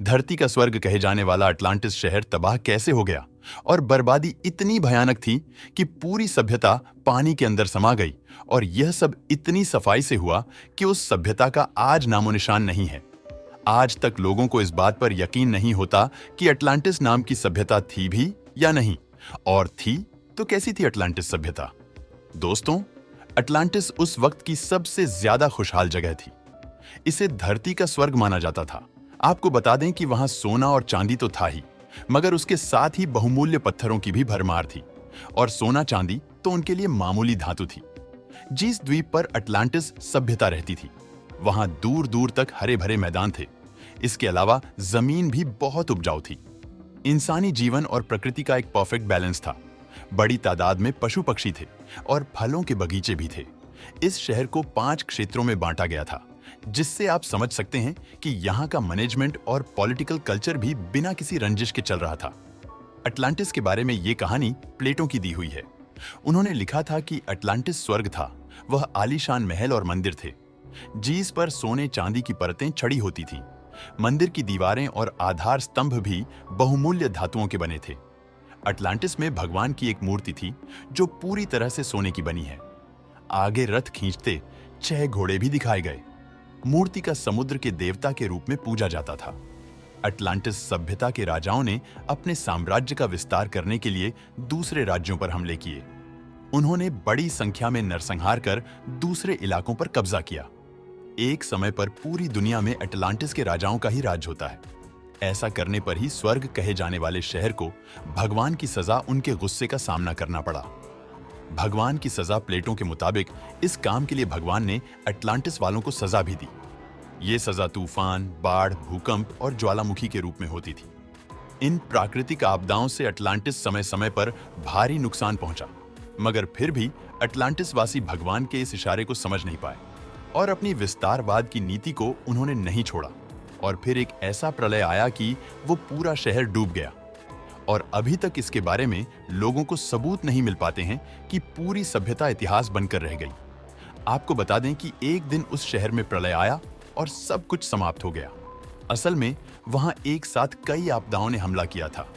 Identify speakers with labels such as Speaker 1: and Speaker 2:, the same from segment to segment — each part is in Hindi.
Speaker 1: धरती का स्वर्ग कहे जाने वाला अटलांटिस शहर तबाह कैसे हो गया और बर्बादी इतनी भयानक थी कि पूरी सभ्यता पानी के अंदर समा गई। और यह सब इतनी सफाई से हुआ कि उस सभ्यता का आज नामो निशान नहीं है। आज तक लोगों को इस बात पर यकीन नहीं होता कि अटलांटिस नाम की सभ्यता थी भी या नहीं, और थी तो कैसी थी अटलांटिस सभ्यता। दोस्तों, अटलांटिस उस वक्त की सबसे ज्यादा खुशहाल जगह थी। इसे धरती का स्वर्ग माना जाता था। आपको बता दें कि वहां सोना और चांदी तो था ही, मगर उसके साथ ही बहुमूल्य पत्थरों की भी भरमार थी। और सोना चांदी तो उनके लिए मामूली धातु थी। जिस द्वीप पर अटलांटिस सभ्यता रहती थी, वहां दूर दूर तक हरे भरे मैदान थे। इसके अलावा जमीन भी बहुत उपजाऊ थी। इंसानी जीवन और प्रकृति का एक परफेक्ट बैलेंस था। बड़ी तादाद में पशु पक्षी थे और फलों के बगीचे भी थे। इस शहर को 5 क्षेत्रों में बांटा गया था, जिससे आप समझ सकते हैं कि यहाँ का मैनेजमेंट और पॉलिटिकल कल्चर भी बिना किसी रंजिश के चल रहा था। अटलांटिस के बारे में ये कहानी प्लेटो की दी हुई है। उन्होंने लिखा था कि अटलांटिस स्वर्ग था। वह आलीशान महल और मंदिर थे, जिस पर सोने चांदी की परतें चढ़ी होती थीं। मंदिर की दीवारें और आधार स्तंभ भी बहुमूल्य धातुओं के बने थे। अटलांटिस में भगवान की एक मूर्ति थी जो पूरी तरह से सोने की बनी है। आगे रथ खींचते 6 घोड़े भी दिखाए गए। मूर्ति का समुद्र के देवता के रूप में पूजा जाता था। अटलांटिस सभ्यता के राजाओं ने अपने साम्राज्य का विस्तार करने के लिए दूसरे राज्यों पर हमले किए। उन्होंने बड़ी संख्या में नरसंहार कर दूसरे इलाकों पर कब्जा किया। एक समय पर पूरी दुनिया में अटलांटिस के राजाओं का ही राज होता है। ऐसा करने पर ही स्वर्ग कहे जाने वाले शहर को भगवान की सजा उनके गुस्से का सामना करना पड़ा। भगवान की सजा प्लेटो के मुताबिक इस काम के लिए भगवान ने अटलांटिस वालों को सजा भी दी। ये सजा तूफान, बाढ़, भूकंप और ज्वालामुखी के रूप में होती थी। इन प्राकृतिक आपदाओं से अटलांटिस समय समय पर भारी नुकसान पहुंचा, मगर फिर भी अटलांटिस वासी भगवान के इस इशारे को समझ नहीं पाए और अपनी विस्तारवाद की नीति को उन्होंने नहीं छोड़ा। और फिर एक ऐसा प्रलय आया कि वो पूरा शहर डूब गया। और अभी तक इसके बारे में लोगों को सबूत नहीं मिल पाते हैं कि पूरी सभ्यता इतिहास बनकर रह गई। आपको बता दें कि एक दिन उस शहर में प्रलय आया और सब कुछ समाप्त हो गया। असल में वहां एक साथ कई आपदाओं ने हमला किया था।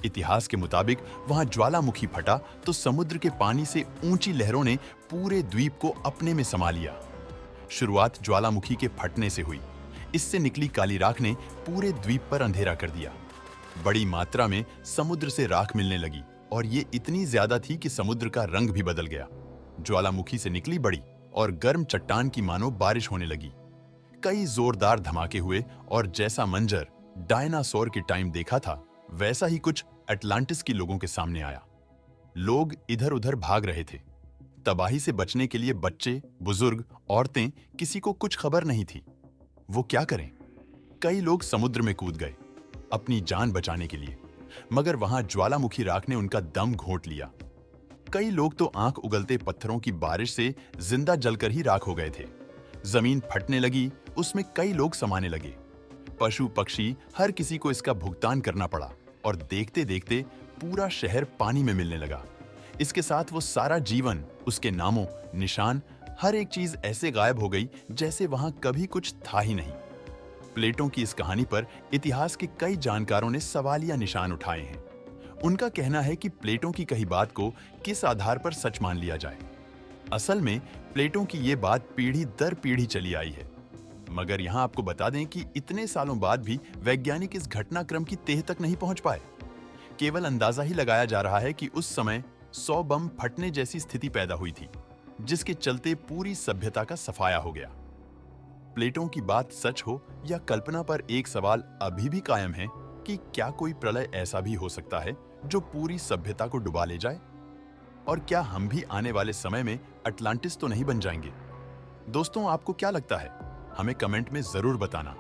Speaker 1: इतिहास के मुताबिक वहां ज्वालामुखी फटा तो समुद्र के पानी से ऊंची लहरों ने पूरे द्वीप को अपने में समा लिया। शुरुआत ज्वालामुखी के फटने से हुई। इससे निकली काली राख ने पूरे द्वीप पर अंधेरा कर दिया। बड़ी मात्रा में समुद्र से राख मिलने लगी और ये इतनी ज्यादा थी कि समुद्र का रंग भी बदल गया। ज्वालामुखी से निकली बड़ी और गर्म चट्टान की मानो बारिश होने लगी। कई जोरदार धमाके हुए और जैसा मंजर डायनासोर के टाइम देखा था, वैसा ही कुछ अटलांटिस के लोगों के सामने आया। लोग इधर उधर भाग रहे थे। तबाही से बचने के लिए बच्चे, बुजुर्ग, औरतें, किसी को कुछ खबर नहीं थी। वो क्या करें? कई लोग समुद्र में कूद गए अपनी जान बचाने के लिए, मगर वहां ज्वालामुखी राख ने उनका दम घोंट लिया। कई लोग तो आंख उगलते पत्थरों की बारिश से जिंदा जलकर ही राख हो गए थे। जमीन फटने लगी, उसमें कई लोग समाने लगे। पशु पक्षी, हर किसी को इसका भुगतान करना पड़ा और देखते देखते पूरा शहर पानी में मिलने लगा। इसके साथ वो सारा जीवन, उसके नामों, निशान, हर एक चीज ऐसे गायब हो गई जैसे वहां कभी कुछ था ही नहीं। प्लेटो की इस कहानी पर इतिहास के कई जानकारों ने सवालिया निशान उठाए हैं। उनका कहना है कि प्लेटो की कही बात को किस आधार पर सच मान लिया जाए। असल में प्लेटो की ये बात पीढ़ी दर पीढ़ी चली आई है, मगर यहां आपको बता दें कि इतने सालों बाद भी वैज्ञानिक इस घटनाक्रम की तह तक नहीं पहुंच पाए। केवल अंदाजा ही लगाया जा रहा है कि उस समय 100 बम फटने जैसी स्थिति पैदा हुई थी, जिसके चलते पूरी सभ्यता का सफाया हो गया। प्लेटो की बात सच हो या कल्पना पर एक सवाल अभी भी कायम है कि क्या कोई प्रलय ऐसा भी हो सकता है जो पूरी सभ्यता को डुबा ले जाए? और क्या हम भी आने वाले समय में अटलांटिस तो नहीं बन जाएंगे? दोस्तों, आपको क्या लगता है? हमें कमेंट में जरूर बताना।